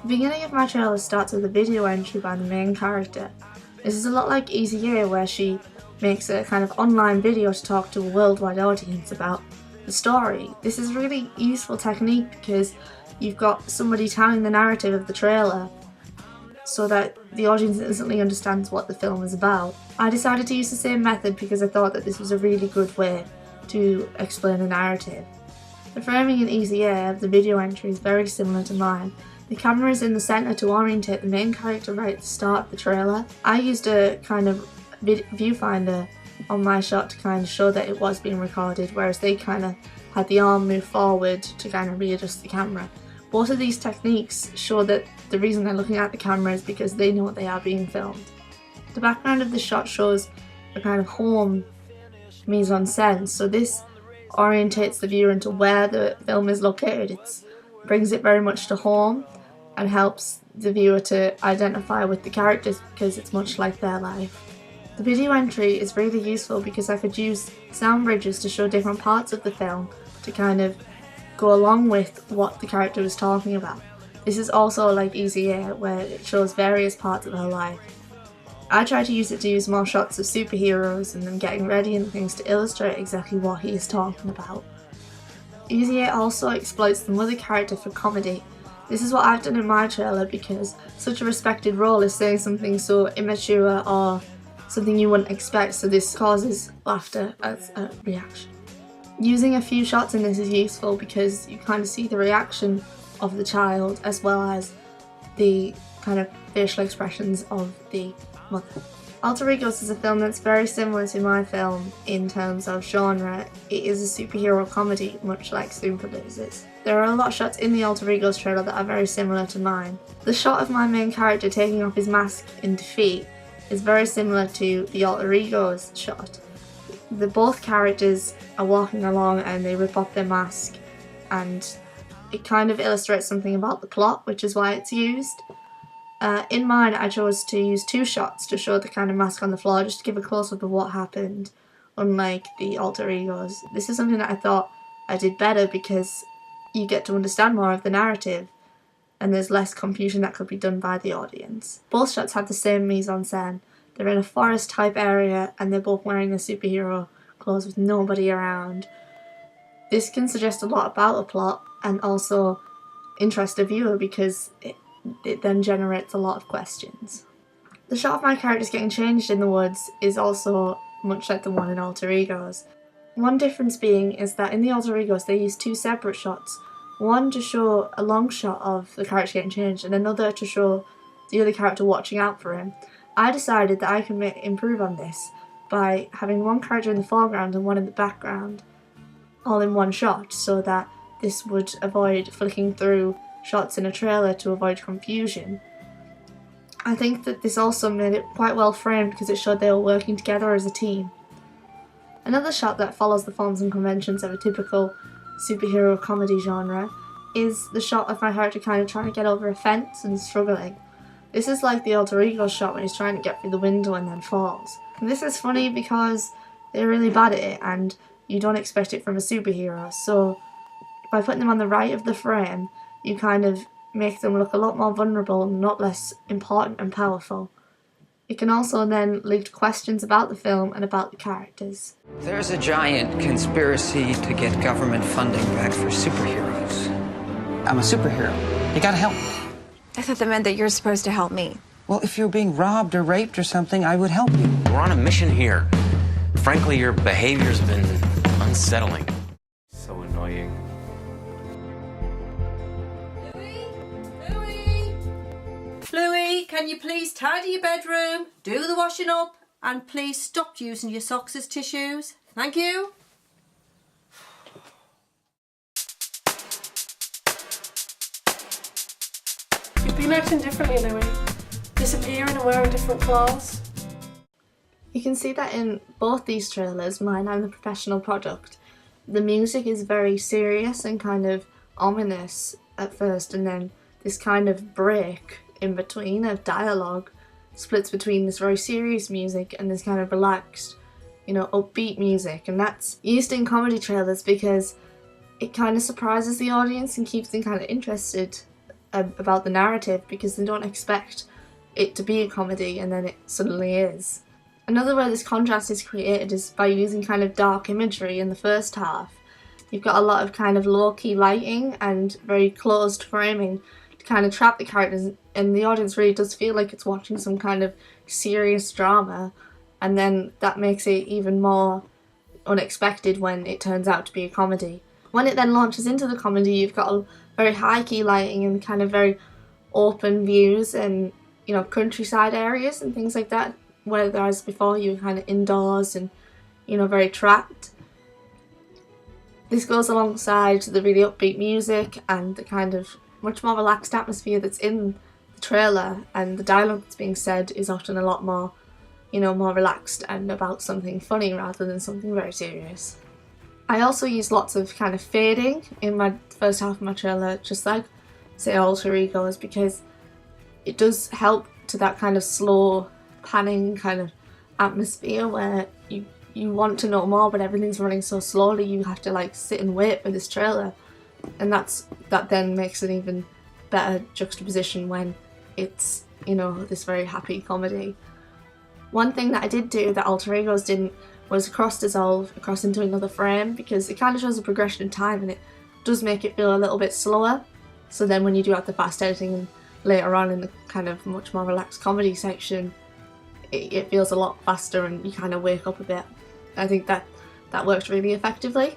The beginning of my trailer starts with a video entry by the main character. This is a lot like Easy A, where she makes a kind of online video to talk to a worldwide audience about the story. This is a really useful technique because you've got somebody telling the narrative of the trailer so that the audience instantly understands what the film is about. I decided to use the same method because I thought that this was a really good way to explain the narrative. The framing in Easy A of the video entry is very similar to mine. The camera is in the centre to orientate the main character right at the start of the trailer. I used a kind of viewfinder on my shot to kind of show that it was being recorded, whereas they kind of had the arm move forward to kind of readjust the camera. Both of these techniques show that the reason they're looking at the camera is because they know they are being filmed. The background of the shot shows a kind of home mise-en-scène, so this orientates the viewer into where the film is located. It brings it very much to home and helps the viewer to identify with the characters because it's much like their life. The video entry is really useful because I could use sound bridges to show different parts of the film to kind of go along with what the character was talking about. This is also like Easy A, where it shows various parts of her life. I try to use it to use more shots of superheroes and them getting ready and things to illustrate exactly what he is talking about. Easy A also exploits the mother character for comedy. This is what I've done in my trailer because such a respected role is saying something so immature or something you wouldn't expect, so this causes laughter as a reaction. Using a few shots in this is useful because you kind of see the reaction of the child as well as the kind of facial expressions of the mother. Alter Egos is a film that's very similar to my film in terms of genre. It is a superhero comedy, much like Super Losers. There are a lot of shots in the Alter Egos trailer that are very similar to mine. The shot of my main character taking off his mask in defeat is very similar to the Alter Egos shot. Both characters are walking along and they rip off their mask, and it kind of illustrates something about the plot, which is why it's used. In mine, I chose to use two shots to show the kind of mask on the floor, just to give a close-up of what happened, unlike the Alter Egos. This is something that I thought I did better because you get to understand more of the narrative and there's less confusion that could be done by the audience. Both shots have the same mise-en-scène. They're in a forest type area and they're both wearing their superhero clothes with nobody around. This can suggest a lot about the plot and also interest a viewer because it then generates a lot of questions. The shot of my characters getting changed in the woods is also much like the one in Alter Egos. One difference being is that in the Alter Egos they use two separate shots. One to show a long shot of the character getting changed and another to show the other character watching out for him. I decided that I can improve on this by having one character in the foreground and one in the background, all in one shot, so that this would avoid flicking through shots in a trailer to avoid confusion. I think that this also made it quite well framed because it showed they were working together as a team. Another shot that follows the forms and conventions of a typical superhero comedy genre is the shot of my character kind of trying to get over a fence and struggling. This is like the Alter Ego shot when he's trying to get through the window and then falls. And this is funny because they're really bad at it and you don't expect it from a superhero, so by putting them on the right of the frame you kind of make them look a lot more vulnerable and not less important and powerful. It can also then lead to questions about the film and about the characters. There's a giant conspiracy to get government funding back for superheroes. I'm a superhero. You gotta help me. I thought that meant that you're supposed to help me. Well, if you're being robbed or raped or something, I would help you. We're on a mission here. Frankly, your behavior's been unsettling. So annoying. Bluey, can you please tidy your bedroom, do the washing up, and please stop using your socks as tissues? Thank you. You've been acting differently, Louis. Disappearing and wearing different clothes. You can see that in both these trailers, mine and the professional product. The music is very serious and kind of ominous at first, and then this kind of break in between of dialogue splits between this very serious music and this kind of relaxed, upbeat music, and that's used in comedy trailers because it kind of surprises the audience and keeps them kind of interested about the narrative because they don't expect it to be a comedy and then it suddenly is. Another way this contrast is created is by using kind of dark imagery in the first half. You've got a lot of kind of low-key lighting and very closed framing to kind of trap the characters, and the audience really does feel like it's watching some kind of serious drama, and then that makes it even more unexpected when it turns out to be a comedy. When it then launches into the comedy, you've got a very high-key lighting and kind of very open views and, you know, countryside areas and things like that, whereas before you were kind of indoors and, you know, very trapped. This goes alongside the really upbeat music and the kind of much more relaxed atmosphere that's in the trailer, and the dialogue that's being said is often a lot more, you know, more relaxed and about something funny rather than something very serious. I also use lots of kind of fading in my first half of my trailer, just like, say, Alter Egos, because it does help to that kind of slow, panning kind of atmosphere where you want to know more, but everything's running so slowly you have to like sit and wait for this trailer, and that then makes an even better juxtaposition when it's, you know, this very happy comedy. One thing that I did do that Alter Egos didn't was cross dissolve across into another frame, because it kind of shows a progression in time and it does make it feel a little bit slower, so then when you do have the fast editing and later on in the kind of much more relaxed comedy section, it feels a lot faster and you kind of wake up a bit. I think that worked really effectively.